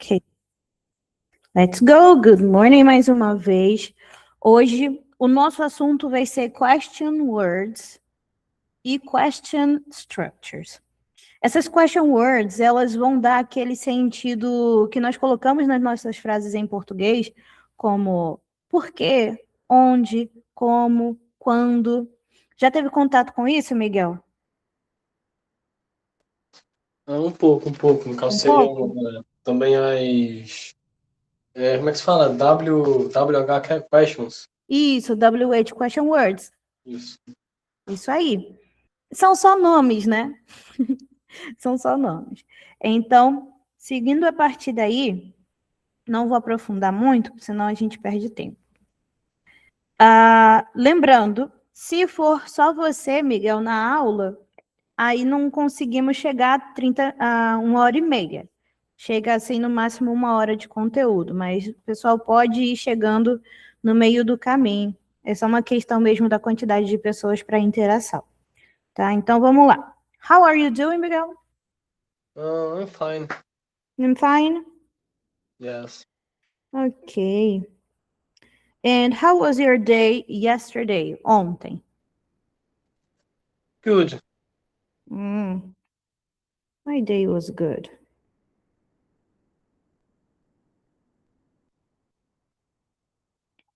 Ok, let's go. Good morning mais uma vez. Hoje o nosso assunto vai ser question words e question structures. Essas question words, elas vão dar aquele sentido que nós colocamos nas nossas frases em português, como por quê, onde, como, quando. Já teve contato com isso, Miguel? Um pouco. No caso, Um seriam pouco? também as. Como é que se fala? WH questions. Isso, WH question words. Isso. Isso aí. São só nomes, né? São só nomes. Então, seguindo a partir daí, não vou aprofundar muito, senão a gente perde tempo. Lembrando, se for só você, Miguel, na aula, aí não conseguimos chegar a 1h30. Chega assim no máximo 1 hora de conteúdo, mas o pessoal pode ir chegando no meio do caminho. É só uma questão mesmo da quantidade de pessoas para interação. Tá? Então vamos lá. How are you doing, Miguel? I'm fine. I'm fine. Yes. Okay. And how was your day yesterday? Ontem. Good. My day was good.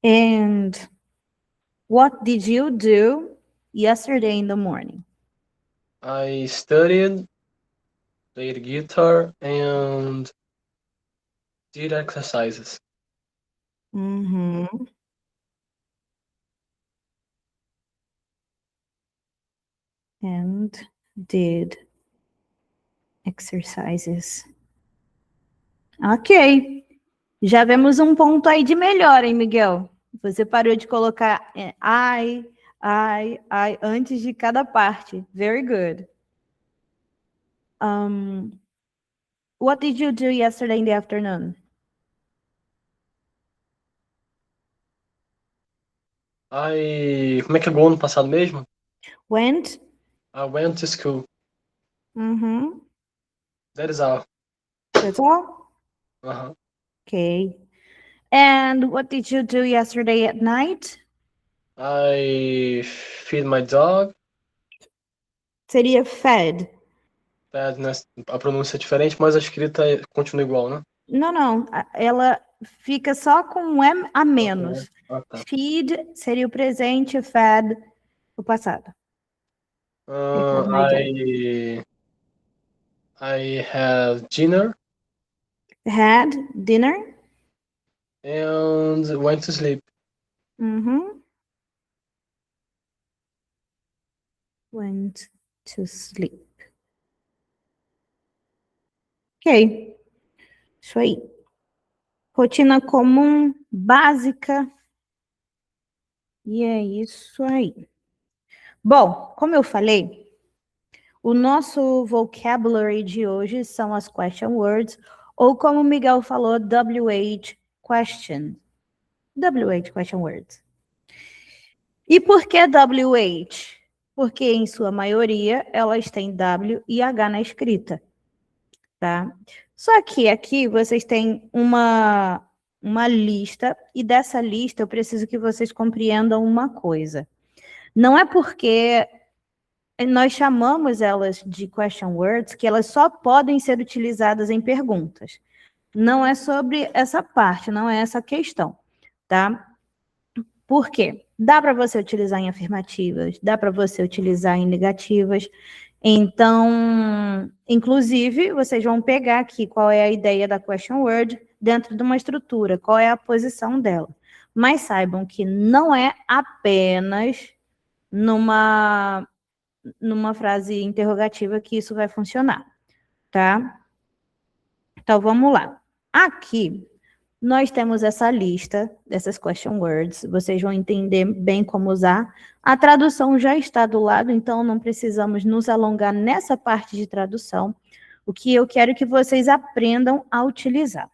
And what did you do yesterday in the morning? I studied, played guitar, and did exercises. Mm-hmm. And did exercises. Ok. Já vemos um ponto aí de melhor, hein, Miguel? Você parou de colocar I antes de cada parte. Very good. What did you do yesterday in the afternoon? Como é que é o ano passado mesmo? Went? I went to school. Mm-hmm. That is all. That's all? Uh-huh. Okay. And what did you do yesterday at night? I feed my dog. Seria fed. A pronúncia é diferente, mas a escrita continua igual, né? Não. Ela fica só com um M a menos. Tá. Feed seria o presente, fed o passado. I had dinner. Had dinner. And went to sleep. Mm-hmm. Went to sleep. Ok. Isso aí. Rotina comum, básica. E é isso aí. Bom, como eu falei, o nosso vocabulary de hoje são as question words, ou como o Miguel falou, WH question. WH question words. E por que WH? Porque, em sua maioria, elas têm W e H na escrita, tá? Só que aqui vocês têm uma lista, e dessa lista eu preciso que vocês compreendam uma coisa. Não é porque nós chamamos elas de question words que elas só podem ser utilizadas em perguntas. Não é sobre essa parte, não é essa questão, tá? Por quê? Dá para você utilizar em afirmativas, dá para você utilizar em negativas. Então, inclusive, vocês vão pegar aqui qual é a ideia da question word dentro de uma estrutura, qual é a posição dela. Mas saibam que não é apenas numa frase interrogativa que isso vai funcionar, tá? Então, vamos lá. Aqui, nós temos essa lista dessas question words. Vocês vão entender bem como usar. A tradução já está do lado, então não precisamos nos alongar nessa parte de tradução. O que eu quero que vocês aprendam a utilizar.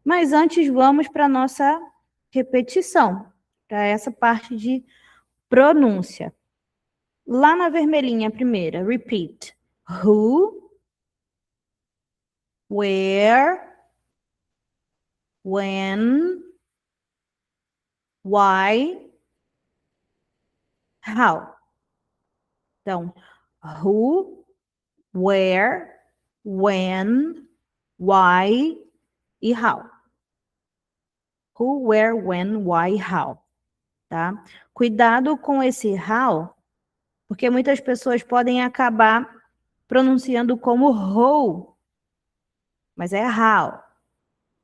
Mas antes, vamos para a nossa repetição, para essa parte de pronúncia. Lá na vermelhinha, a primeira, repeat. Who, where, when, why, how. Então, who, where, when, why e how. Who, where, when, why, how. Tá? Cuidado com esse how, porque muitas pessoas podem acabar pronunciando como who, mas é how.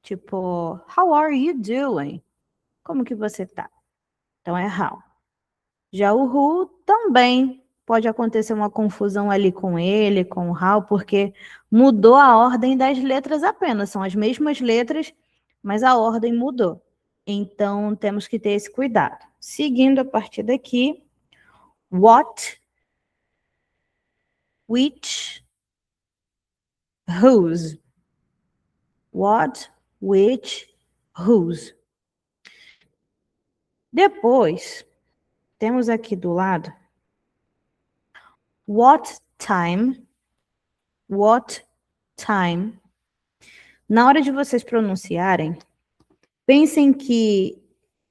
Tipo, how are you doing? Como que você tá? Então é how. Já o who também pode acontecer uma confusão ali com ele, com o how, porque mudou a ordem das letras apenas. São as mesmas letras, mas a ordem mudou. Então temos que ter esse cuidado. Seguindo a partir daqui, what, which, whose. What, which, whose. Depois, temos aqui do lado what time, what time. Na hora de vocês pronunciarem, pensem que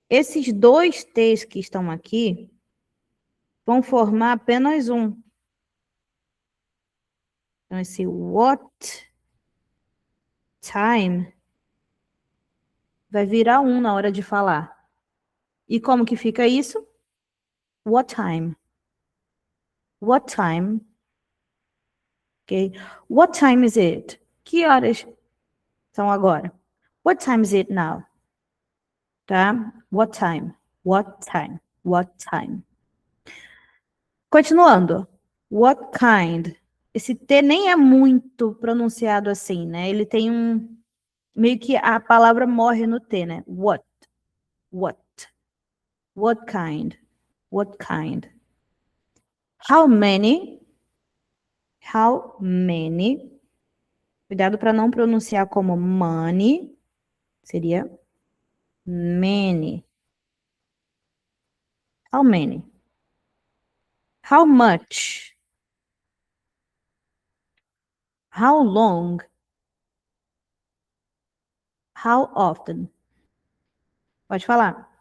esses dois T's que estão aqui vão formar apenas um. Então, esse what time vai virar um na hora de falar. E como que fica isso? What time? What time? Ok? What time is it? Que horas são agora? What time is it now? Tá? What time? What time? What time? Continuando. What kind? Esse T nem é muito pronunciado assim, né? Ele tem um... Meio que a palavra morre no T, né? What? What? What kind? What kind? How many? How many? Cuidado para não pronunciar como money. Seria many. How many? How much? How long? How often? Pode falar.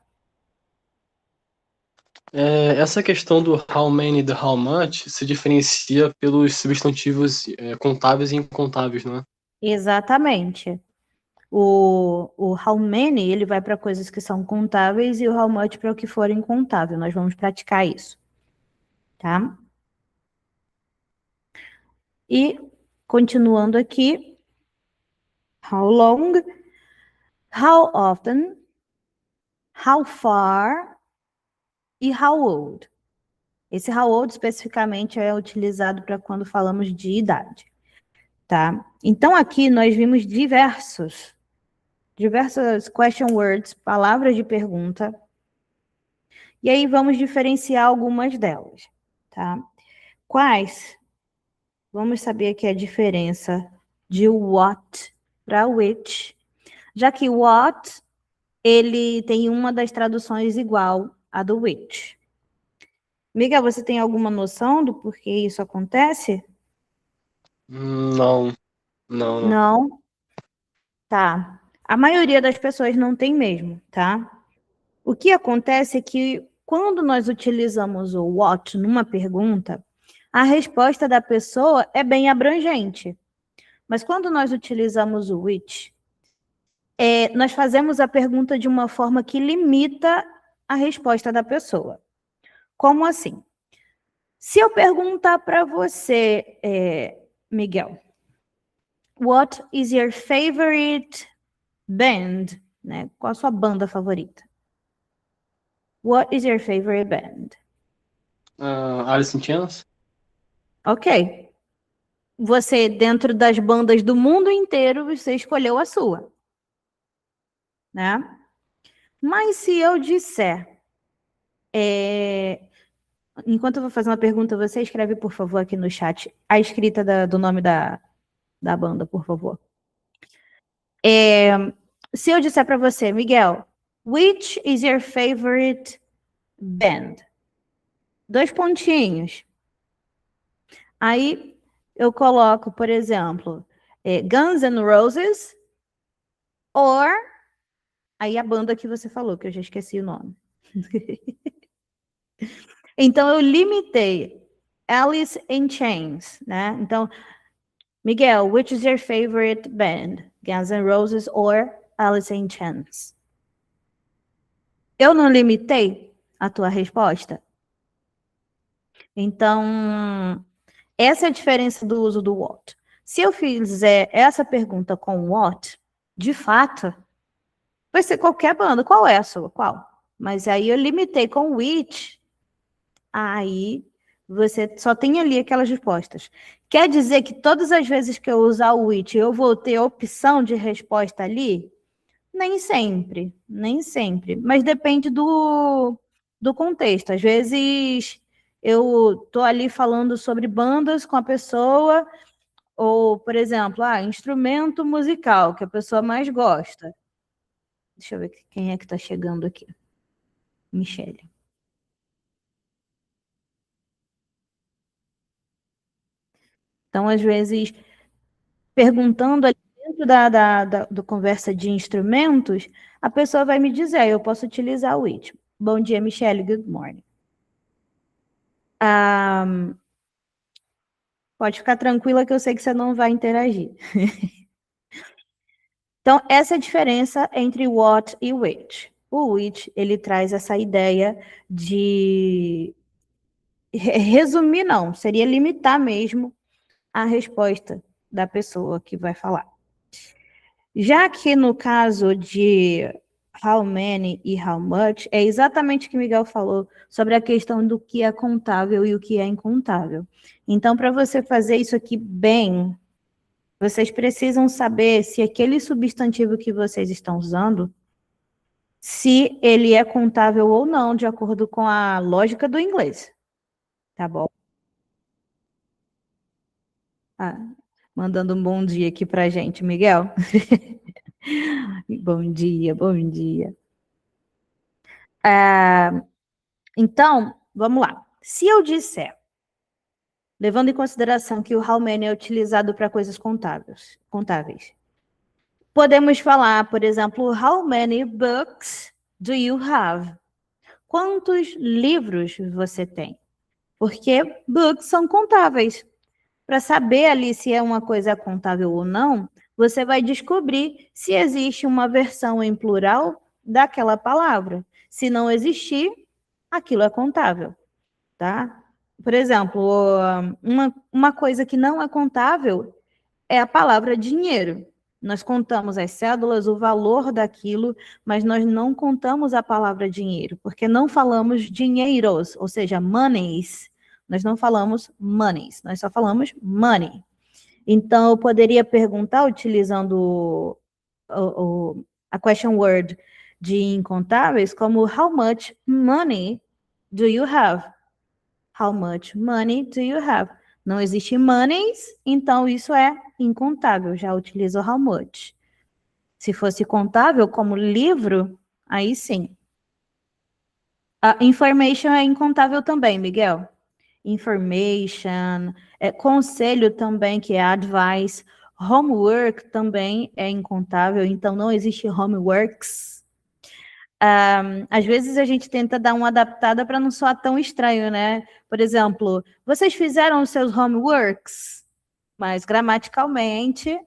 Essa questão do how many e do how much se diferencia pelos substantivos contáveis e incontáveis, não é? Exatamente. O how many, ele vai para coisas que são contáveis e o how much para o que for incontável. Nós vamos praticar isso. Tá? E, continuando aqui, how long, how often, how far e how old. Esse how old especificamente é utilizado para quando falamos de idade, tá? Então aqui nós vimos diversas question words, palavras de pergunta, e aí vamos diferenciar algumas delas, tá? Quais? Vamos saber aqui a diferença de what para which, já que what, ele tem uma das traduções igual à do which. Miguel, você tem alguma noção do porquê isso acontece? Não. Não? Tá. A maioria das pessoas não tem mesmo, tá? O que acontece é que quando nós utilizamos o what numa pergunta, a resposta da pessoa é bem abrangente. Mas quando nós utilizamos o which, nós fazemos a pergunta de uma forma que limita a resposta da pessoa. Como assim? Se eu perguntar para você, Miguel, what is your favorite band? Né? Qual a sua banda favorita? What is your favorite band? Alice in Chains? Ok. Você, dentro das bandas do mundo inteiro, você escolheu a sua. Né? Mas se eu disser... Enquanto eu vou fazer uma pergunta, você escreve, por favor, aqui no chat a escrita do nome da banda, por favor. Se eu disser para você, Miguel, which is your favorite band? 2 pontinhos. Aí eu coloco, por exemplo, Guns N' Roses or Aí a banda que você falou, que eu já esqueci o nome. Então, eu limitei Alice in Chains, né? Então, Miguel, which is your favorite band? Guns N' Roses or Alice in Chains? Eu não limitei a tua resposta? Então, essa é a diferença do uso do what. Se eu fizer essa pergunta com what, de fato, vai ser qualquer banda. Qual é a sua? Qual? Mas aí eu limitei com which, aí você só tem ali aquelas respostas. Quer dizer que todas as vezes que eu usar o which, eu vou ter opção de resposta ali? Nem sempre, nem sempre. Mas depende do contexto. Às vezes eu tô ali falando sobre bandas com a pessoa, ou, por exemplo, instrumento musical que a pessoa mais gosta. Deixa eu ver quem é que está chegando aqui. Michele. Então, às vezes, perguntando ali dentro do conversa de instrumentos, a pessoa vai me dizer, eu posso utilizar o it. Bom dia, Michele, good morning. Pode ficar tranquila que eu sei que você não vai interagir. Então, essa é a diferença entre what e which. O which, ele traz essa ideia de resumir, não, seria limitar mesmo a resposta da pessoa que vai falar. Já que no caso de how many e how much, é exatamente o que o Miguel falou sobre a questão do que é contável e o que é incontável. Então, para você fazer isso aqui bem, vocês precisam saber se aquele substantivo que vocês estão usando, se ele é contável ou não, de acordo com a lógica do inglês. Tá bom? Mandando um bom dia aqui pra gente, Miguel. Bom dia, bom dia. Então, vamos lá. Se eu disser, levando em consideração que o how many é utilizado para coisas contáveis, podemos falar, por exemplo, how many books do you have? Quantos livros você tem? Porque books são contáveis. Para saber ali se é uma coisa contável ou não, você vai descobrir se existe uma versão em plural daquela palavra. Se não existir, aquilo é contável, tá? Por exemplo, uma coisa que não é contável é a palavra dinheiro. Nós contamos as cédulas, o valor daquilo, mas nós não contamos a palavra dinheiro, porque não falamos dinheiros, ou seja, monies. Nós não falamos monies, nós só falamos money. Então, eu poderia perguntar, utilizando a question word de incontáveis, como how much money do you have? How much money do you have? Não existe monies, então isso é incontável, já utilizo how much. Se fosse contável como livro, aí sim. A information é incontável também, Miguel. Information, conselho também, que é advice. Homework também é incontável, então não existe homeworks. Às vezes a gente tenta dar uma adaptada para não soar tão estranho, né? Por exemplo, vocês fizeram os seus homeworks, mas gramaticalmente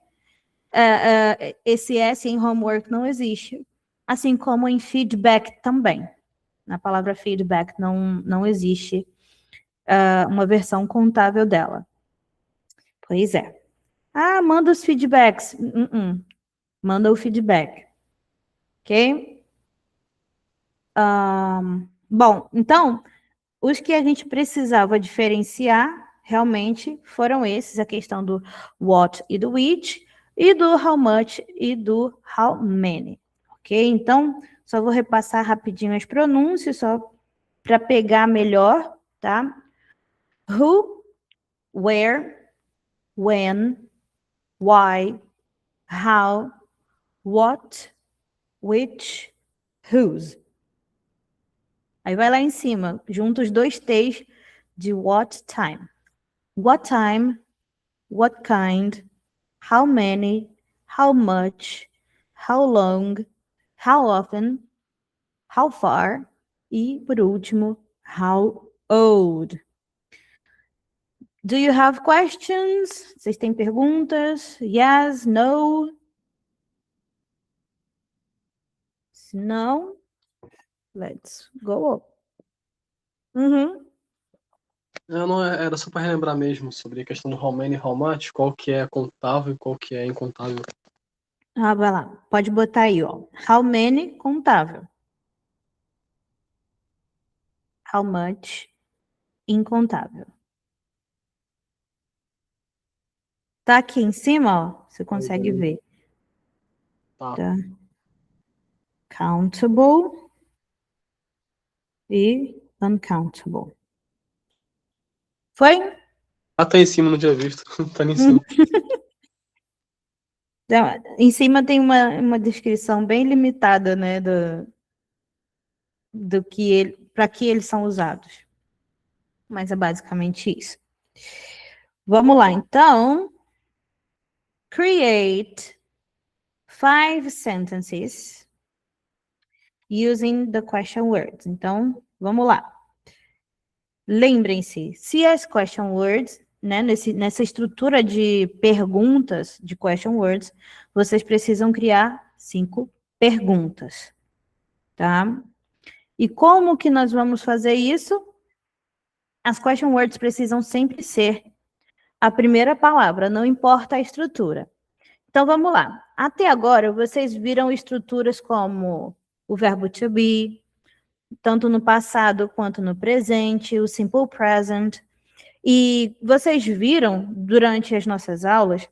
esse S em homework não existe. Assim como em feedback também. Na palavra feedback não existe uma versão contável dela. Pois é. Manda os feedbacks. Manda o feedback. Ok? Bom, então, os que a gente precisava diferenciar realmente foram esses, a questão do what e do which, e do how much e do how many. Ok? Então, só vou repassar rapidinho as pronúncias, só para pegar melhor, tá? Who, where, when, why, how, what, which, whose. Aí vai lá em cima, junta os dois T's de what time. What time, what kind, how many, how much, how long, how often, how far e, por último, how old. Do you have questions? Vocês têm perguntas? Yes, no? Se não, let's go. Uhum. Não, era só para relembrar mesmo sobre a questão do how many e how much, qual que é contável e qual que é incontável. Ah, vai lá. Pode botar aí, ó. How many, contável. How much, incontável. Tá aqui em cima, ó. Você consegue ver. Tá. Tá. Countable e uncountable. Foi? Tá em cima, não tinha visto. Tá ali em Uhum. cima. Então, em cima tem uma descrição bem limitada, né, do que ele, para que eles são usados. Mas é basicamente isso. Vamos lá, então. Create 5 sentences using the question words. Então, vamos lá. Lembrem-se, se as question words, né, nessa estrutura de perguntas de question words, vocês precisam criar 5 perguntas, tá? E como que nós vamos fazer isso? As question words precisam sempre ser a primeira palavra, não importa a estrutura. Então, vamos lá. Até agora, vocês viram estruturas como o verbo to be, tanto no passado quanto no presente, o simple present. E vocês viram, durante as nossas aulas,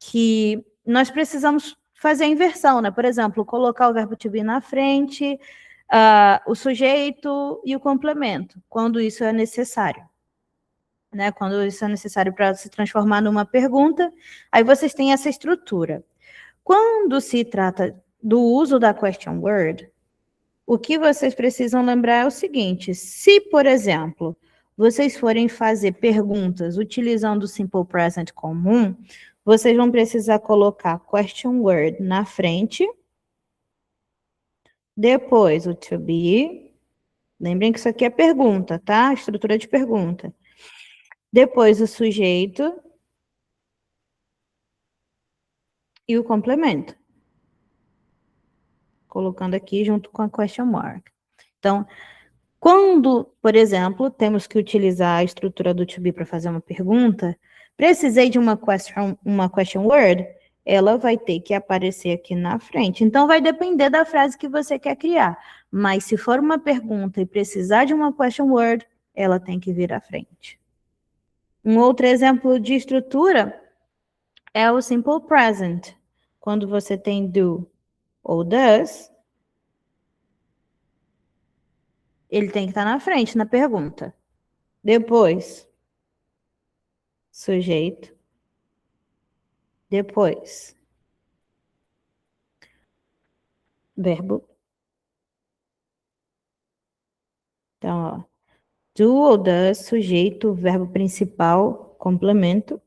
que nós precisamos fazer a inversão, né? Por exemplo, colocar o verbo to be na frente, o sujeito e o complemento, quando isso é necessário. Né? Quando isso é necessário para se transformar numa pergunta, aí vocês têm essa estrutura. Quando se trata do uso da question word, o que vocês precisam lembrar é o seguinte: se, por exemplo, vocês forem fazer perguntas utilizando o simple present comum, vocês vão precisar colocar question word na frente, depois o to be. Lembrem que isso aqui é pergunta, tá? Estrutura de pergunta. Depois o sujeito e o complemento. Colocando aqui junto com a question mark. Então, quando, por exemplo, temos que utilizar a estrutura do to be para fazer uma pergunta, precisei de uma question word, ela vai ter que aparecer aqui na frente. Então, vai depender da frase que você quer criar. Mas se for uma pergunta e precisar de uma question word, ela tem que vir à frente. Um outro exemplo de estrutura é o simple present. Quando você tem do ou does, ele tem que estar na frente na pergunta. Depois, sujeito. Depois, verbo. Então, ó, do ou does, sujeito, verbo principal, complemento,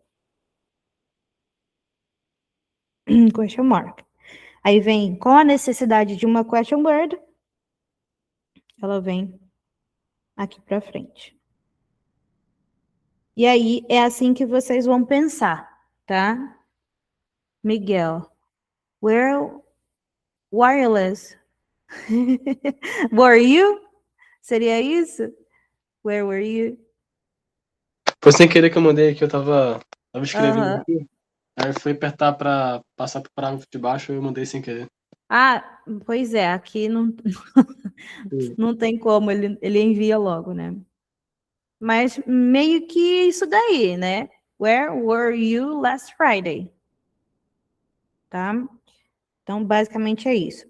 question mark. Aí vem, com a necessidade de uma question word, ela vem aqui para frente. E aí, é assim que vocês vão pensar, tá? Miguel, where wireless? Were you? Seria isso? Where were you? Foi sem querer que eu mandei aqui, eu tava escrevendo Aham. aqui. Aí eu fui apertar pra passar pro parágrafo de baixo, eu mandei sem querer. Ah, pois é, aqui não, não tem como, ele envia logo, né? Mas meio que isso daí, né? Where were you last Friday? Tá? Então, basicamente é isso.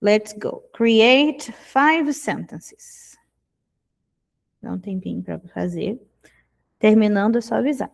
Let's go. Create 5 sentences. Dá um tempinho para fazer. Terminando, é só avisar.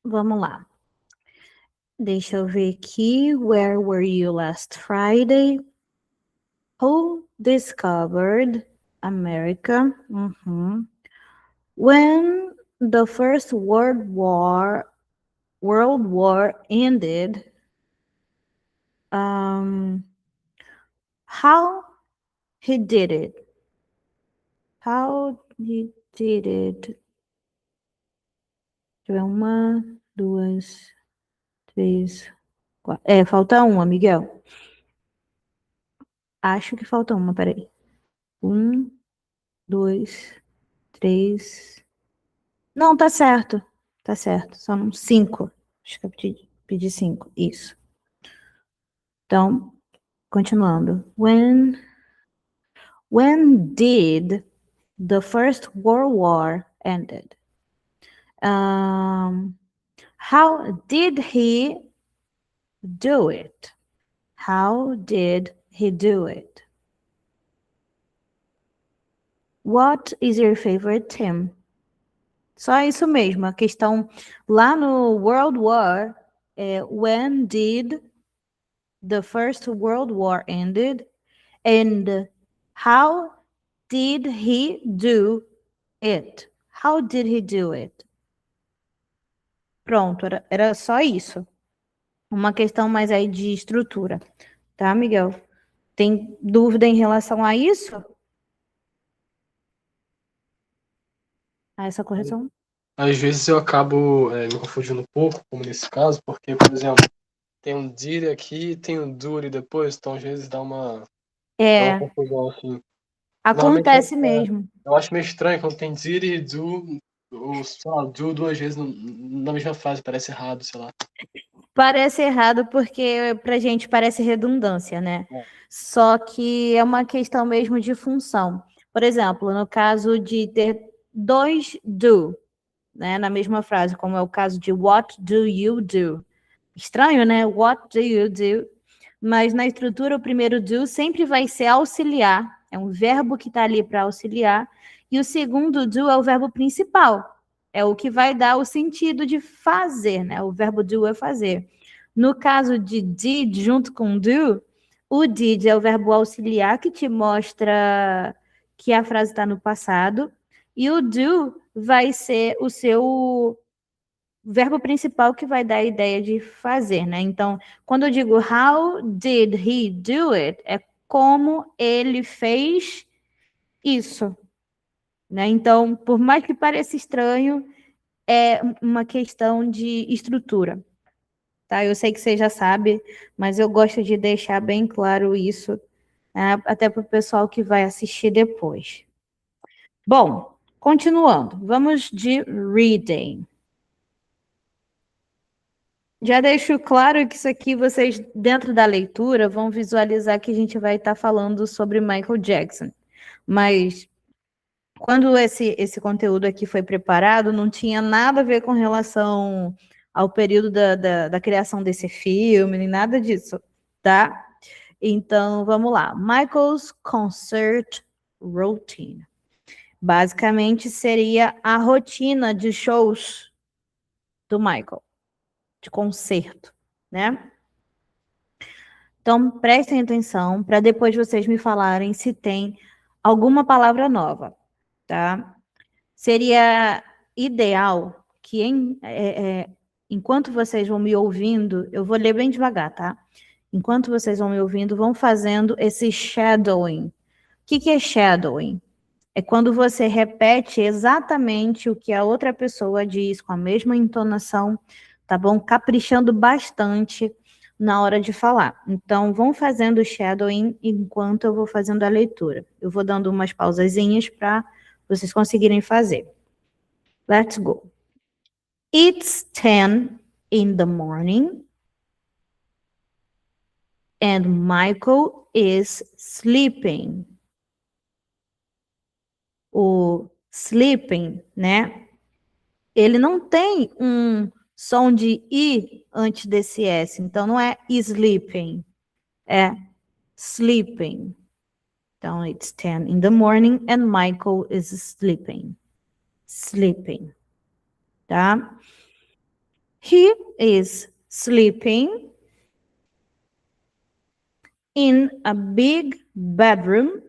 Vamos lá. Deixa eu ver aqui. Where were you last Friday? Who discovered America? When the First World War ended, how he did it? How he did it? Deixa eu ver, 1, 2, 3, 4. Falta uma, Miguel. Acho que falta uma, peraí. 1, 2, 3. Não, tá certo. Tá certo. São 5. Acho que eu pedi 5. Isso. Então, continuando. When did the First World War ended? How did he do it? How did he do it? What is your favorite team? Só isso mesmo, a questão lá no World War é when did the First World War ended and how did he do it? How did he do it? Pronto, era só isso. Uma questão mais aí de estrutura. Tá, Miguel? Tem dúvida em relação a isso? A essa correção? Às vezes eu acabo me confundindo um pouco, como nesse caso, porque, por exemplo, tem um did aqui e tem um do depois, então às vezes dá uma confusão assim. Normalmente Acontece mesmo. eu acho meio estranho quando tem did e do, ou sei lá, do duas vezes na mesma frase, parece errado, sei lá. Parece errado porque pra gente parece redundância, né? Só que é uma questão mesmo de função. Por exemplo, no caso de ter dois do, né, na mesma frase, como é o caso de what do you do? Estranho, né? What do you do? Mas na estrutura, o primeiro do sempre vai ser auxiliar, é um verbo que está ali para auxiliar, e o segundo do é o verbo principal, é o que vai dar o sentido de fazer, né? O verbo do é fazer. No caso de did junto com do, o did é o verbo auxiliar que te mostra que a frase está no passado, e o do vai ser o seu verbo principal que vai dar a ideia de fazer, né? Então, quando eu digo how did he do it, é como ele fez isso, né? Então, por mais que pareça estranho, é uma questão de estrutura, tá? Eu sei que você já sabe, mas eu gosto de deixar bem claro isso, né? Até para o pessoal que vai assistir depois. Bom, continuando, vamos de reading. Já deixo claro que isso aqui vocês, dentro da leitura, vão visualizar que a gente vai estar falando sobre Michael Jackson. Mas quando esse conteúdo aqui foi preparado, não tinha nada a ver com relação ao período da criação desse filme, nem nada disso, tá? Então, vamos lá. Michael's Concert Routine. Basicamente, seria a rotina de shows do Michael, de concerto, né? Então, prestem atenção para depois vocês me falarem se tem alguma palavra nova, tá? Seria ideal que enquanto vocês vão me ouvindo, eu vou ler bem devagar, tá? Enquanto vocês vão me ouvindo, vão fazendo esse shadowing. O que é shadowing? É quando você repete exatamente o que a outra pessoa diz, com a mesma entonação, tá bom? Caprichando bastante na hora de falar. Então, vão fazendo o shadowing enquanto eu vou fazendo a leitura. Eu vou dando umas pausazinhas para vocês conseguirem fazer. Let's go. It's 10 in the morning and Michael is sleeping. O sleeping, né? Ele não tem um som de I antes desse S. Então, não é sleeping, é sleeping. Então, it's 10 in the morning and Michael is sleeping. Sleeping, tá? He is sleeping in a big bedroom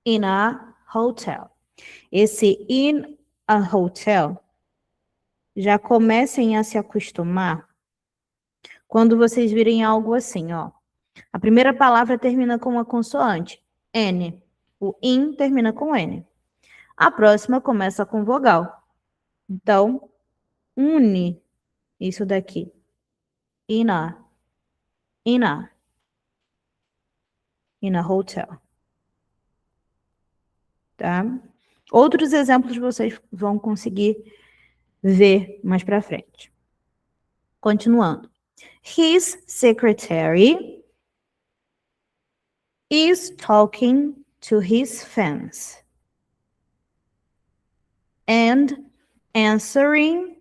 in a hotel. Esse in a hotel, já comecem a se acostumar quando vocês virem algo assim, ó. A primeira palavra termina com uma consoante, N. O in termina com N. A próxima começa com vogal. Então, une isso daqui. In a hotel. Tá? Outros exemplos vocês vão conseguir ver mais para frente. Continuando. His secretary is talking to his fans and answering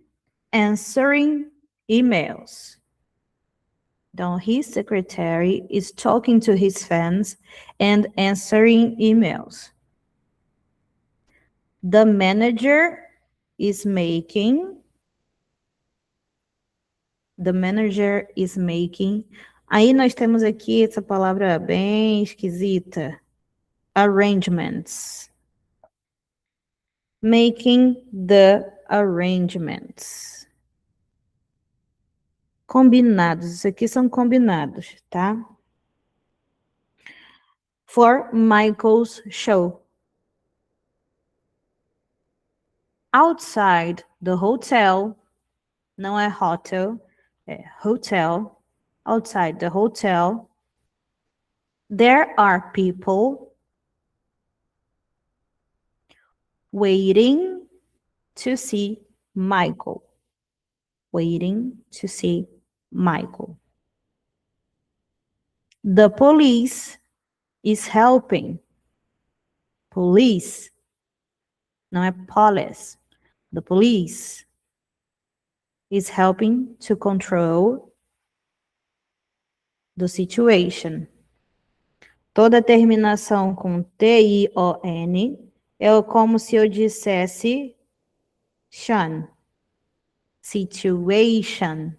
emails. Então, his secretary is talking to his fans and answering emails. The manager is making. Aí nós temos aqui essa palavra bem esquisita. Arrangements. Making the arrangements. Combinados. Isso aqui são combinados, tá? For Michael's show. Outside the hotel. Não é hotel, é hotel. Outside the hotel. There are people waiting to see Michael. Waiting to see Michael. The police is helping. Police. Não é police. The police is helping to control the situation. Toda terminação com T-I-O-N é como se eu dissesse shun. Situation.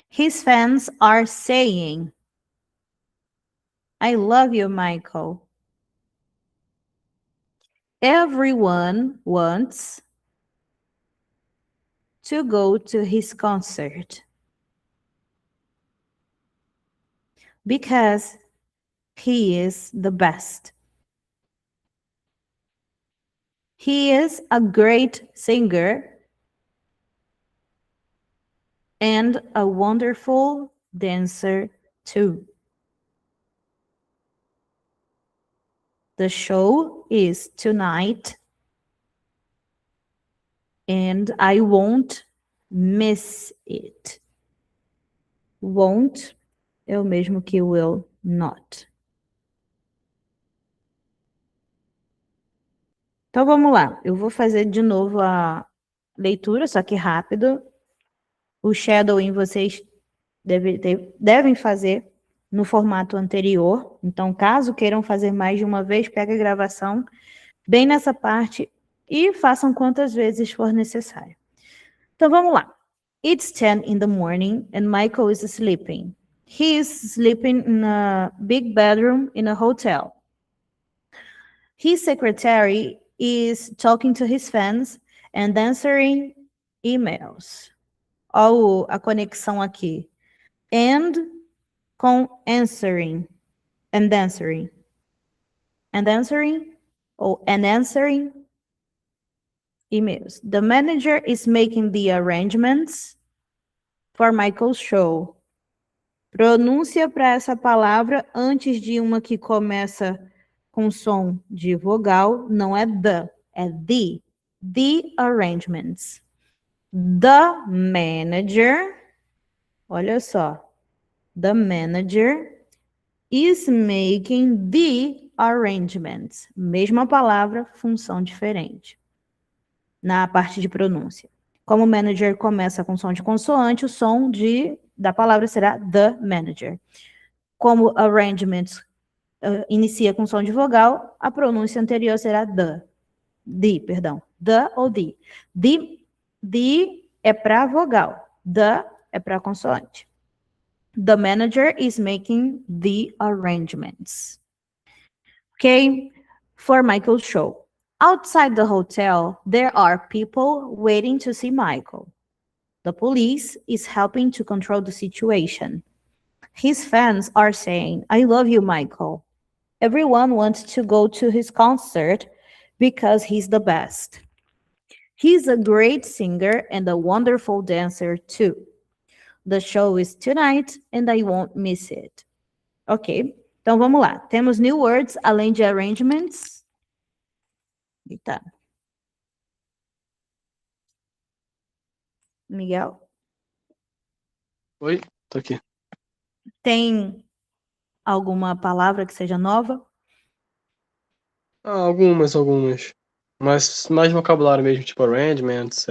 His fans are saying, I love you, Michael. Everyone wants to go to his concert because he is the best. He is a great singer and a wonderful dancer too. The show is tonight and I won't miss it. Won't é o mesmo que will not. Então vamos lá, eu vou fazer de novo a leitura, só que rápido. O shadowing vocês devem fazer no formato anterior. Então, caso queiram fazer mais de uma vez, pega a gravação bem nessa parte e façam quantas vezes for necessário. Então vamos lá. It's 10 in the morning and Michael is sleeping. He is sleeping in a big bedroom in a hotel. His secretary is talking to his fans and answering emails. Olha a conexão aqui. And com answering. And answering. And answering. Ou and answering emails. The manager is making the arrangements for Michael's show. Pronúncia para essa palavra antes de uma que começa com som de vogal, não é the, é the. The arrangements. The manager, olha só, the manager is making the arrangements. Mesma palavra, função diferente. Na parte de pronúncia. Como o manager começa com som de consoante, o som da palavra será the manager. Como arrangements inicia com som de vogal, a pronúncia anterior será the. perdão. The ou the. The é para vogal. The é para consoante. The manager is making the arrangements. Okay? For Michael's show. Outside the hotel, there are people waiting to see Michael. The police is helping to control the situation. His fans are saying, I love you, Michael. Everyone wants to go to his concert because he's the best. He's a great singer and a wonderful dancer too. The show is tonight and I won't miss it. Ok, então vamos lá. Temos new words além de arrangements. Eita. Miguel? Oi, tô aqui. Tem alguma palavra que seja nova? Algumas. Mas mais vocabulário mesmo, tipo arrangements,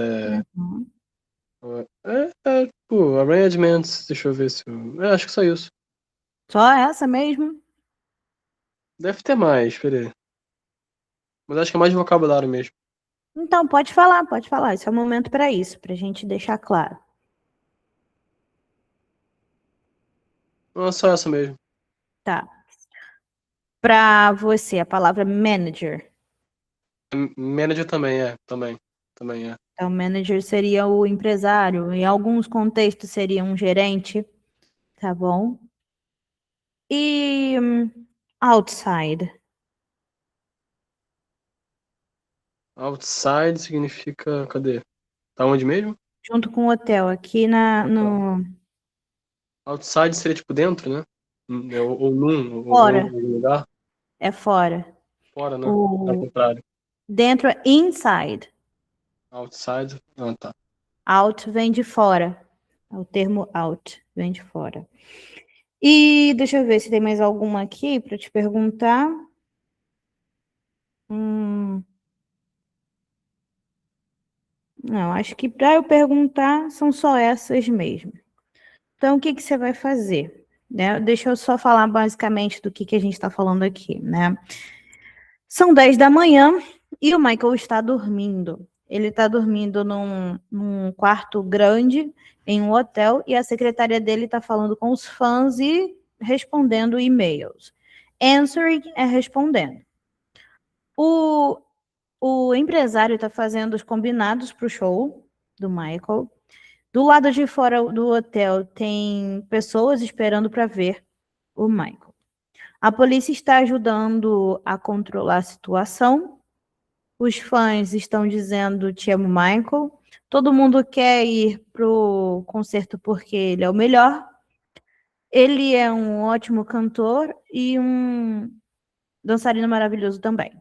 tipo, arrangements, deixa eu ver se acho que só isso. Só essa mesmo? Deve ter mais, peraí. Mas acho que é mais vocabulário mesmo. Então, pode falar, pode falar. Esse é o momento para isso, para a gente deixar claro. Não é só essa mesmo. Tá. Para você, a palavra manager. Manager também também é. Então, manager seria o empresário. Em alguns contextos seria um gerente, tá bom? E outside. Outside significa, cadê? Tá onde mesmo? Junto com o hotel, aqui no... Outside seria tipo dentro, né? Ou num, ou em Fora. algum lugar. É fora. Fora, né? Ao contrário. Dentro é inside. Outside, tá. Out vem de fora. O termo out vem de fora. E deixa eu ver se tem mais alguma aqui para te perguntar. Não, acho que para eu perguntar são só essas mesmo. Então, o que que você vai fazer? Né? Deixa eu só falar basicamente do que a gente está falando aqui, né? São 10 da manhã e o Michael está dormindo. Ele está dormindo num quarto grande, em um hotel, e a secretária dele está falando com os fãs e respondendo e-mails. Answering é respondendo. O empresário está fazendo os combinados para o show do Michael. Do lado de fora do hotel tem pessoas esperando para ver o Michael. A polícia está ajudando a controlar a situação. Os fãs estão dizendo te amo, Michael. Todo mundo quer ir pro concerto porque ele é o melhor. Ele é um ótimo cantor e um dançarino maravilhoso também.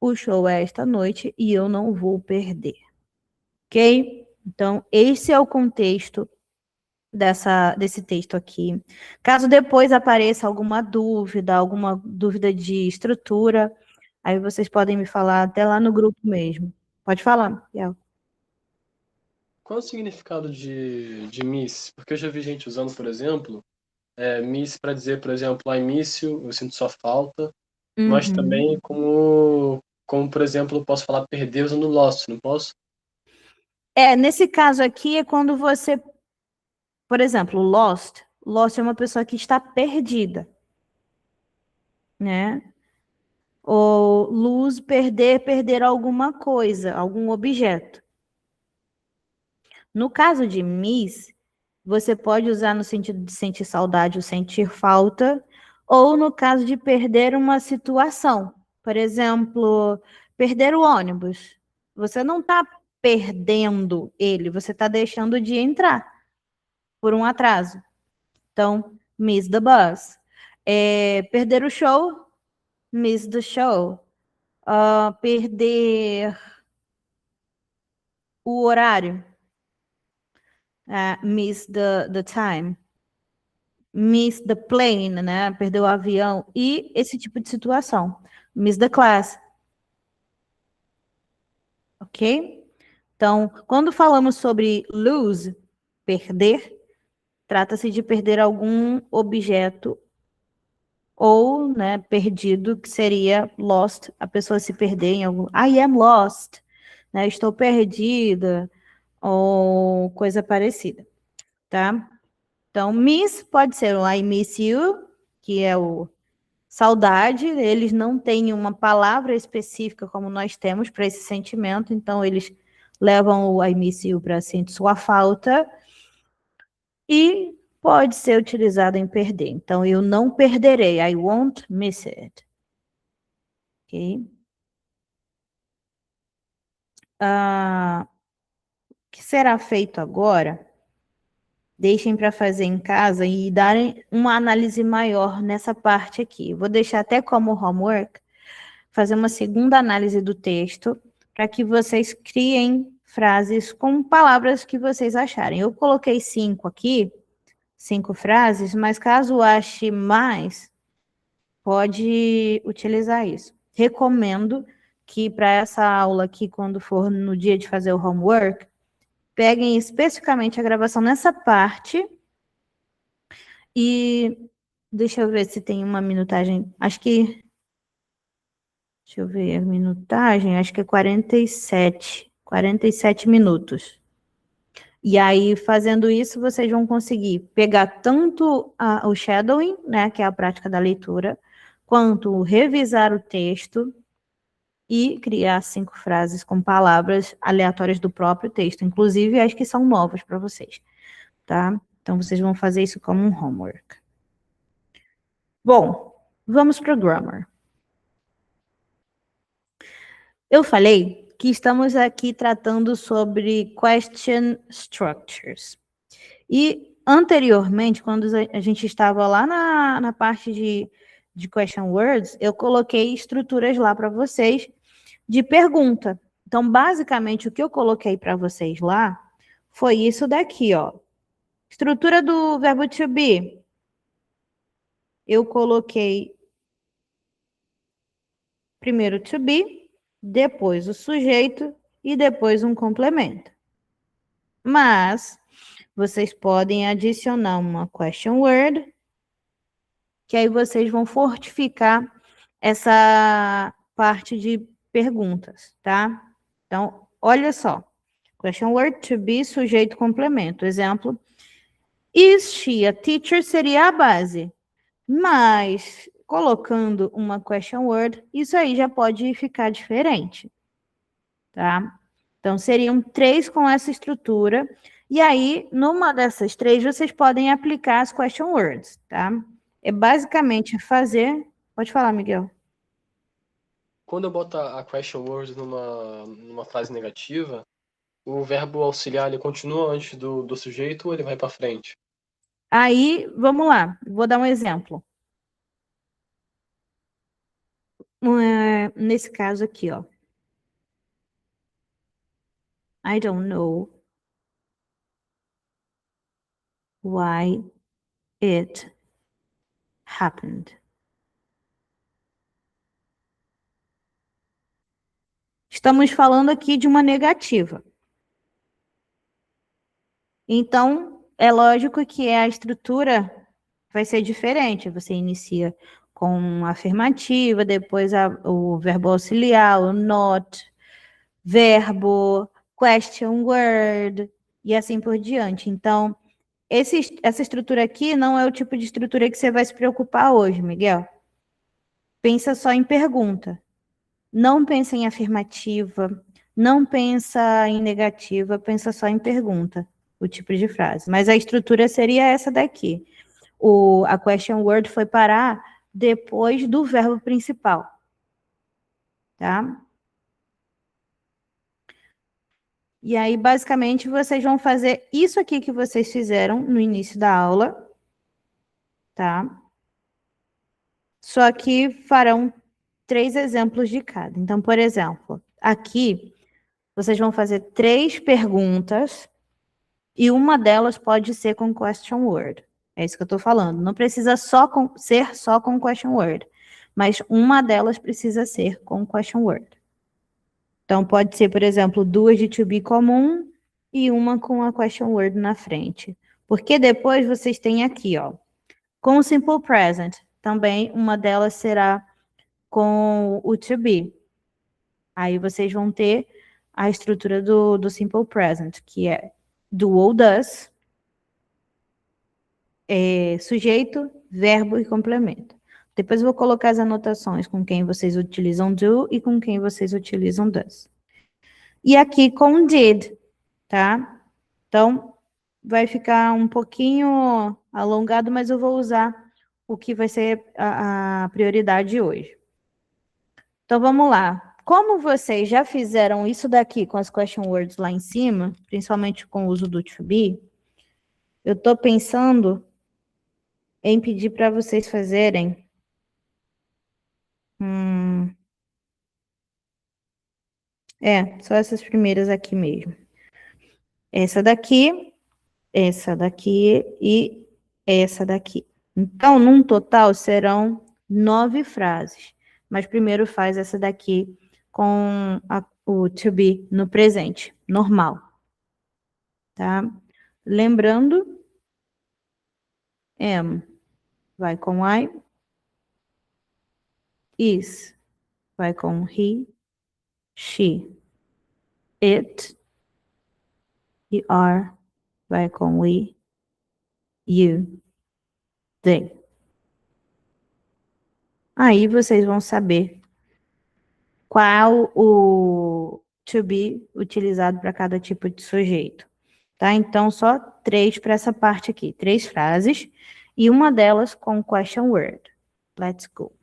O show é esta noite e eu não vou perder. Ok? Então, esse é o contexto desse texto aqui. Caso depois apareça alguma dúvida de estrutura, aí vocês podem me falar até lá no grupo mesmo. Pode falar, Biel. Qual é o significado de miss? Porque eu já vi gente usando, por exemplo, miss para dizer, por exemplo, I miss you, eu sinto sua falta, mas também como, por exemplo, eu posso falar perder usando lost, não posso? Nesse caso aqui é quando você, por exemplo, lost é uma pessoa que está perdida, né? Ou lose, perder alguma coisa, algum objeto. No caso de miss, você pode usar no sentido de sentir saudade ou sentir falta, ou no caso de perder uma situação. Por exemplo, perder o ônibus. Você não está perdendo ele, você está deixando de entrar por um atraso. Então, miss the bus. Perder o show, miss the show. Perder o horário, miss the time. Miss the plane, né? Perder o avião. E esse tipo de situação. Miss the class. Ok? Então, quando falamos sobre lose, perder, trata-se de perder algum objeto ou, né, perdido, que seria lost, a pessoa se perder em algum... I am lost, né, estou perdida, ou coisa parecida, tá? Então, miss pode ser o I miss you, que é o saudade, eles não têm uma palavra específica como nós temos para esse sentimento, então eles levam o I miss you para sentir sua falta, e pode ser utilizado em perder. Então, eu não perderei, I won't miss it. Ok? O que será feito agora? Deixem para fazer em casa e darem uma análise maior nessa parte aqui. Vou deixar até como homework, fazer uma segunda análise do texto, para que vocês criem frases com palavras que vocês acharem. Eu coloquei 5 aqui, 5 frases, mas caso ache mais, pode utilizar isso. Recomendo que para essa aula aqui, quando for no dia de fazer o homework, peguem especificamente a gravação nessa parte e deixa eu ver se tem uma minutagem, acho que, deixa eu ver a minutagem, acho que é 47 minutos. E aí, fazendo isso, vocês vão conseguir pegar tanto o shadowing, né, que é a prática da leitura, quanto revisar o texto e criar 5 frases com palavras aleatórias do próprio texto, inclusive as que são novas para vocês, tá? Então, vocês vão fazer isso como um homework. Bom, vamos para o grammar. Eu falei que estamos aqui tratando sobre question structures. E anteriormente, quando a gente estava lá na parte de question words, eu coloquei estruturas lá para vocês de pergunta. Então, basicamente, o que eu coloquei para vocês lá foi isso daqui, ó. Estrutura do verbo to be. Eu coloquei primeiro to be, depois o sujeito e depois um complemento. Mas vocês podem adicionar uma question word, que aí vocês vão fortificar essa parte de perguntas, tá? Então, olha só. Question word to be, sujeito, complemento. Exemplo, is she a teacher seria a base. Mas, colocando uma question word, isso aí já pode ficar diferente, tá? Então, seriam 3 com essa estrutura. E aí, numa dessas 3, vocês podem aplicar as question words, tá? É basicamente fazer... Pode falar, Miguel. Quando eu boto a question word numa frase negativa, o verbo auxiliar ele continua antes do sujeito ou ele vai para frente? Aí, vamos lá. Vou dar um exemplo. Nesse caso aqui, ó. I don't know why it happened. Estamos falando aqui de uma negativa. Então, é lógico que a estrutura vai ser diferente. Você inicia com afirmativa, depois o verbo auxiliar, o not, verbo, question word, e assim por diante. Então, essa estrutura aqui não é o tipo de estrutura que você vai se preocupar hoje, Miguel. Pensa só em pergunta. Não pensa em afirmativa, não pensa em negativa, pensa só em pergunta, o tipo de frase. Mas a estrutura seria essa daqui. A question word foi parar depois do verbo principal. Tá? E aí, basicamente, vocês vão fazer isso aqui que vocês fizeram no início da aula. Tá? Só que farão 3 exemplos de cada. Então, por exemplo, aqui vocês vão fazer 3 perguntas e uma delas pode ser com question word. É isso que eu estou falando. Não precisa ser só com question word, mas uma delas precisa ser com question word. Então, pode ser, por exemplo, 2 de to be comum e uma com a question word na frente. Porque depois vocês têm aqui, ó, com o simple present, também uma delas será com o to be. Aí vocês vão ter a estrutura do Simple Present, que é do ou does, sujeito, verbo e complemento. Depois eu vou colocar as anotações com quem vocês utilizam do e com quem vocês utilizam does. E aqui com did, tá? Então, vai ficar um pouquinho alongado, mas eu vou usar o que vai ser a prioridade hoje. Então, vamos lá. Como vocês já fizeram isso daqui com as question words lá em cima, principalmente com o uso do to be, eu estou pensando em pedir para vocês fazerem só essas primeiras aqui mesmo. Essa daqui e essa daqui. Então, num total, serão 9 frases. Mas primeiro faz essa daqui com o to be no presente, normal. Tá? Lembrando, am vai com I, is vai com he, she, it, e are vai com we, you, they. Aí vocês vão saber qual o to be utilizado para cada tipo de sujeito. Tá? Então, só 3 para essa parte aqui. 3 frases e uma delas com question word. Let's go.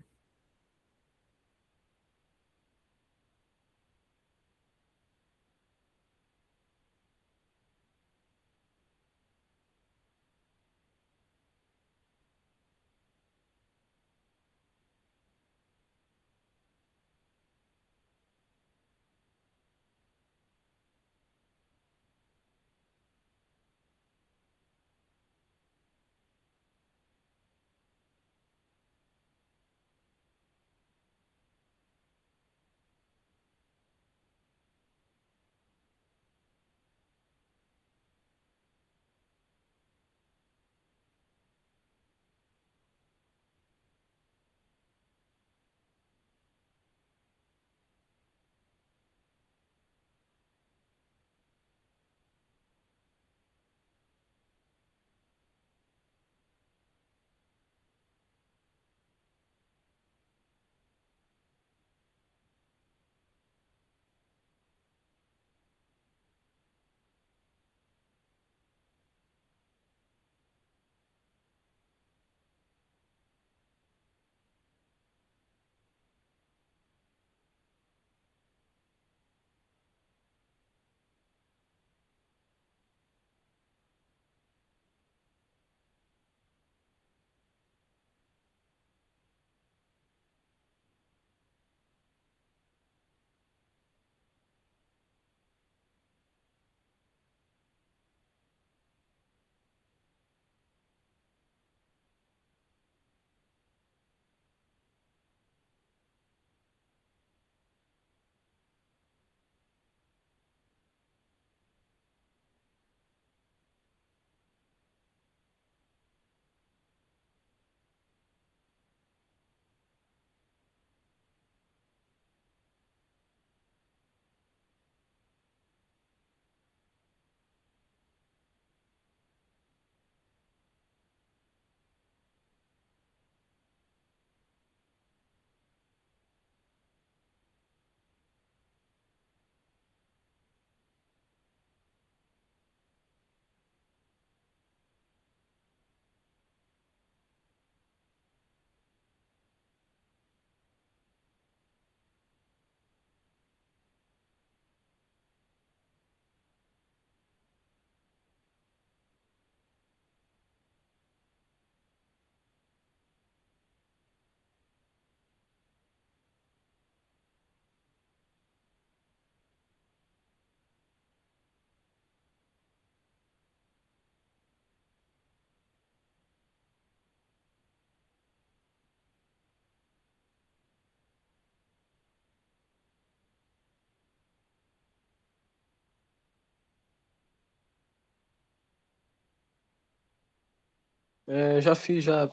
Já fiz já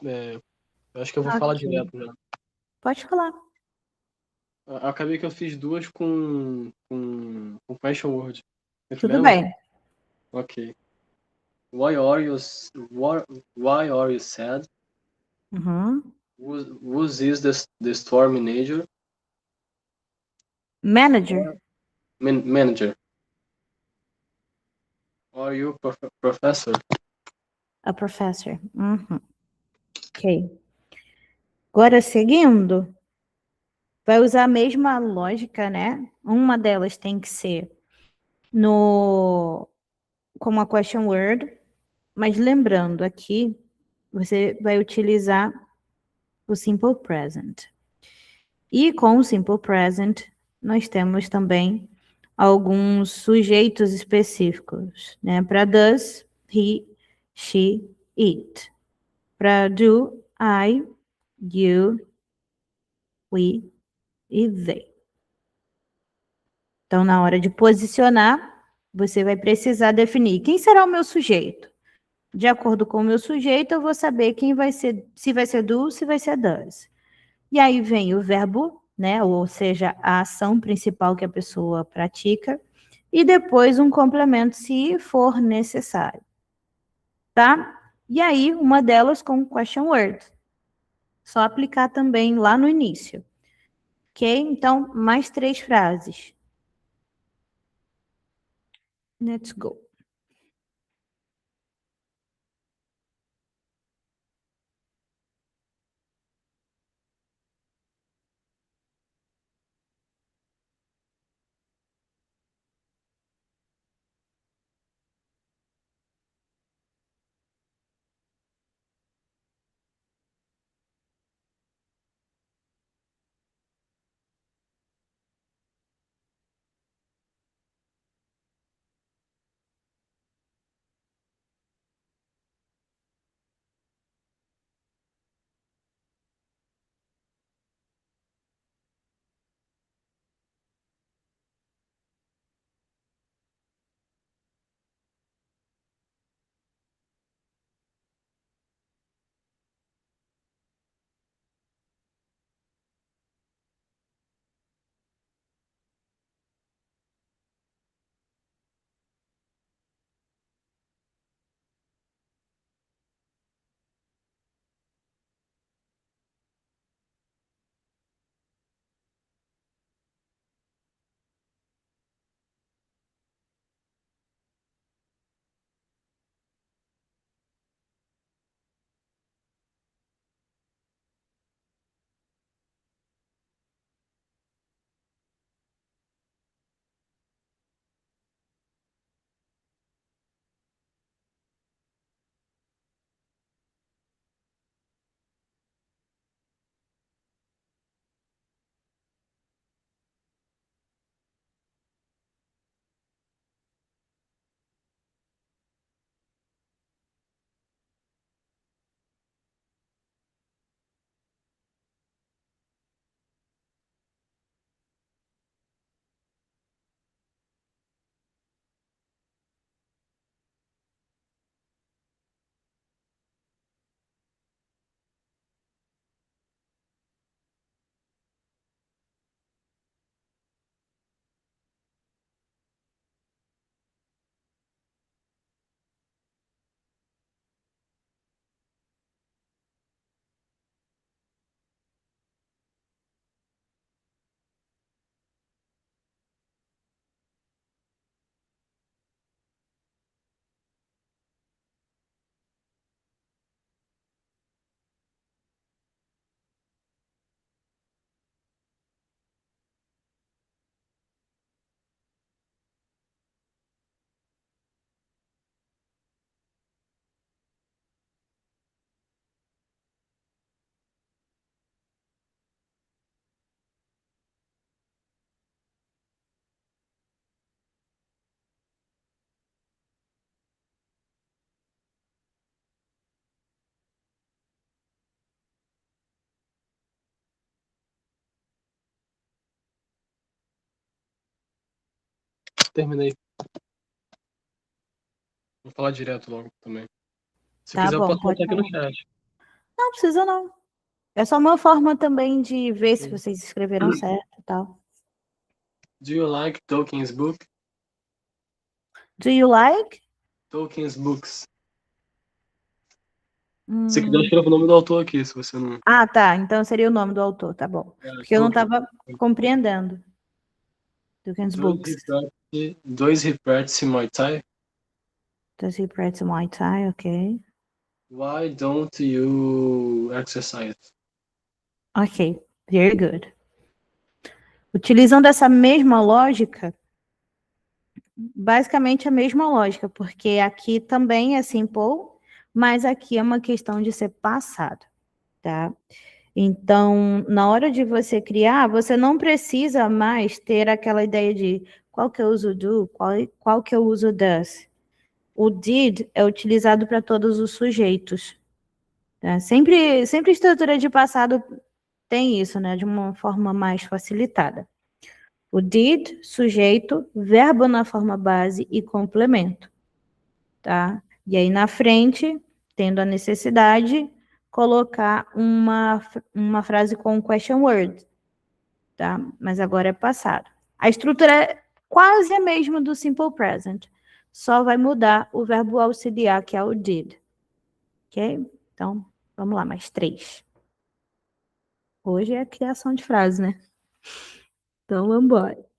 Eu acho que eu vou falar Ok. direto já. Pode falar. Acabei que eu fiz duas com question word. Você te Tudo lembra? bem. Ok. Why are you, why are you sad? Uhum. Whose is the store manager? Manager. Manager. Are you professor? A professor. Uhum. Ok. Agora, seguindo, vai usar a mesma lógica, né? Uma delas tem que ser no como a question word, mas lembrando aqui, você vai utilizar o simple present. E com o simple present, nós temos também alguns sujeitos específicos, né? Para does, he, she, it. Para do, I, you, we e they. Então, na hora de posicionar, você vai precisar definir quem será o meu sujeito. De acordo com o meu sujeito, eu vou saber quem vai ser, se vai ser do, se vai ser does. E aí vem o verbo, né? Ou seja, a ação principal que a pessoa pratica, e depois um complemento se for necessário, tá? E aí, uma delas com question word. Só aplicar também lá no início. Ok? Então, mais 3 frases. Let's go. Terminei. Vou falar direto logo também. Se Tá quiser, eu bom, posso pode botar aqui no falar. chat. Não precisa não. É só uma forma também de ver se vocês escreveram certo e tal. Do you like Tolkien's book? Do you like? Tolkien's books. Se quiser, escreva o nome do autor aqui, se você não. Ah, tá. Então seria o nome do autor, tá bom. Porque eu não Tolkien. estava compreendendo. Tolkien's books. Dois repete Muay Thai. Does he practice Muay Thai? Ok. Why don't you exercise? Ok. Very good. Utilizando essa mesma lógica, basicamente a mesma lógica, porque aqui também é simple, mas aqui é uma questão de ser passado, tá? Então, na hora de você criar, você não precisa mais ter aquela ideia de qual que eu uso do, qual que eu uso does. O did é utilizado para todos os sujeitos. Tá? Sempre estrutura de passado tem isso, né? De uma forma mais facilitada. O did, sujeito, verbo na forma base e complemento, tá? E aí na frente, tendo a necessidade, colocar uma frase com question word, tá? Mas agora é passado. A estrutura é quase a mesma do simple present, só vai mudar o verbo auxiliar, que é o did, ok? Então, vamos lá, mais 3. Hoje é a criação de frase, né? Então, vamos embora.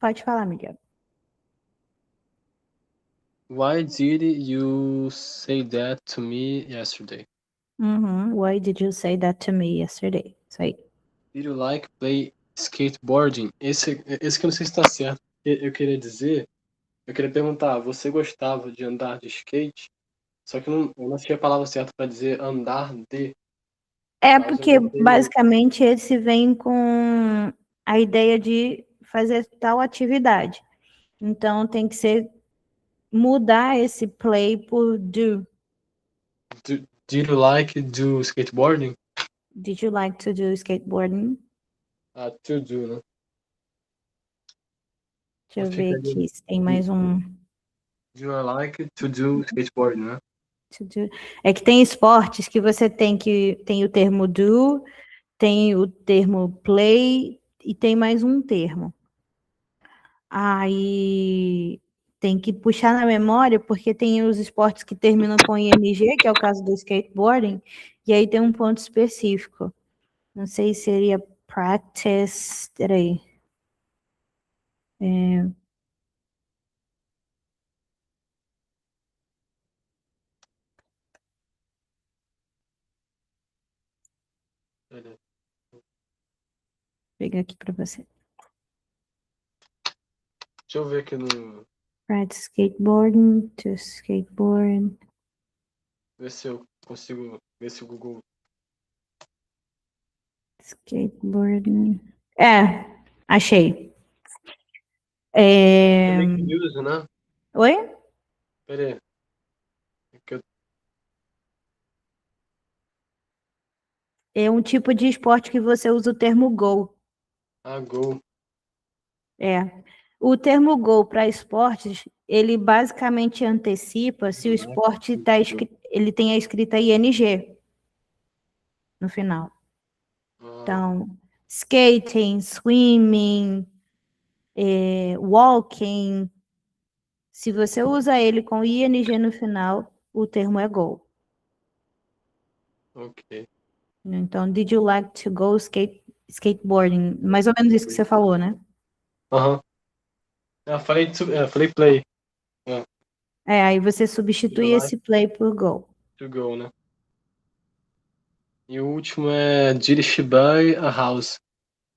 Pode falar, Miguel. Why did you say that to me yesterday? Why did you say that to me yesterday? Isso aí. Did you like play skateboarding? Esse que eu não sei se tá certo. Eu queria dizer, eu queria perguntar, você gostava de andar de skate? Só que eu não achei a palavra certa para dizer andar de. É Mas eu porque, botei. basicamente, esse vem com a ideia de fazer tal atividade. Então, tem que ser mudar esse play por do. Did you like do skateboarding? Did you like to do skateboarding? Ah, to do, né? Deixa eu ver Ficaria. aqui se tem mais um. Do you like to do skateboarding, né? To do. É que tem esportes que você tem o termo do, tem o termo play e tem mais um termo. Aí tem que puxar na memória, porque tem os esportes que terminam com ING, que é o caso do skateboarding, e aí tem um ponto específico. Não sei se seria practice. Peraí. Beleza. Vou pegar aqui para você. Deixa eu ver aqui no. Practice skateboarding, to skateboard. Ver se eu consigo ver se o Google. Skateboarding. Achei. Make use, né? Oi? Pera aí. É que eu... É um tipo de esporte que você usa o termo go. Ah, Go. O termo go para esportes, ele basicamente antecipa se o esporte ele tem a escrita ING no final. Então, skating, swimming, walking. Se você usa ele com ING no final, o termo é go. Ok. Então, did you like to go skateboarding? Mais ou menos isso que você falou, né? Aham. Falei play. Aí você substitui esse play por go. To go, né? E o último é Did she buy a house?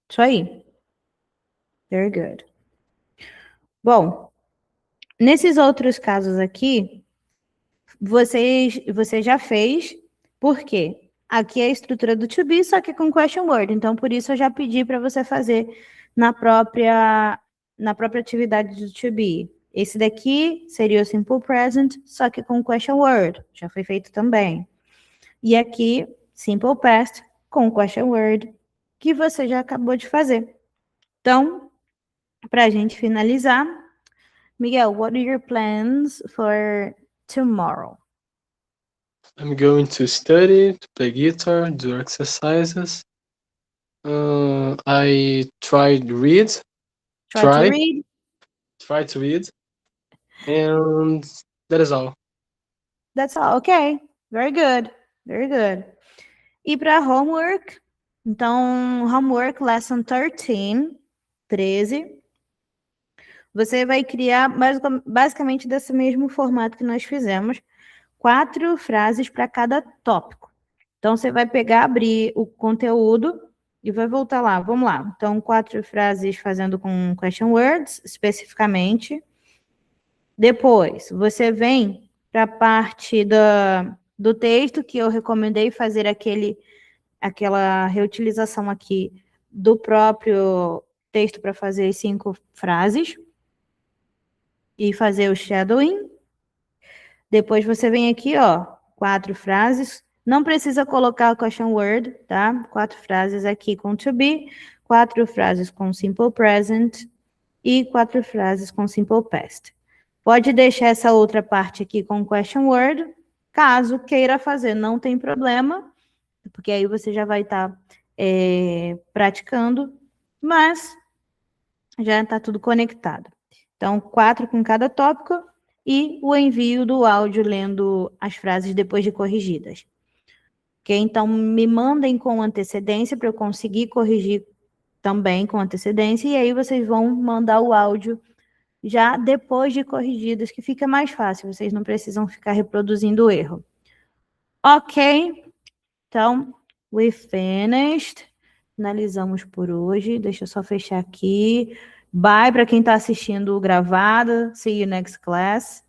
Isso aí. Very good. Bom, nesses outros casos aqui, você já fez, por quê? Aqui é a estrutura do to be, só que com question word. Então, por isso eu já pedi para você fazer na própria atividade do to be. Esse daqui seria o simple present, só que com question word. Já foi feito também. E aqui, simple past com question word, que você já acabou de fazer. Então, para a gente finalizar, Miguel, what are your plans for tomorrow? I'm going to study, to play guitar, do exercises. I tried read. Try to read. Try to read. And that is all. That's all. Okay. Very good. Very good. E para homework? Então, homework lesson 13. Você vai criar basicamente desse mesmo formato que nós fizemos, 4 frases para cada tópico. Então, você vai pegar, abrir o conteúdo e vai voltar lá. Vamos lá. Então, 4 frases fazendo com question words, especificamente. Depois, você vem para a parte do texto, que eu recomendei fazer aquela reutilização aqui do próprio texto para fazer 5 frases e fazer o shadowing. Depois você vem aqui, 4 frases. Não precisa colocar o question word, tá? 4 frases aqui com to be, 4 frases com simple present e 4 frases com simple past. Pode deixar essa outra parte aqui com question word, caso queira fazer, não tem problema, porque aí você já vai estar praticando, mas já está tudo conectado. Então, 4 com cada tópico e o envio do áudio lendo as frases depois de corrigidas. Ok? Então, me mandem com antecedência para eu conseguir corrigir também com antecedência, e aí vocês vão mandar o áudio já depois de corrigidas, que fica mais fácil, vocês não precisam ficar reproduzindo o erro. Ok, então, we finished. Finalizamos por hoje, deixa eu só fechar aqui. Bye para quem está assistindo o gravado, see you next class.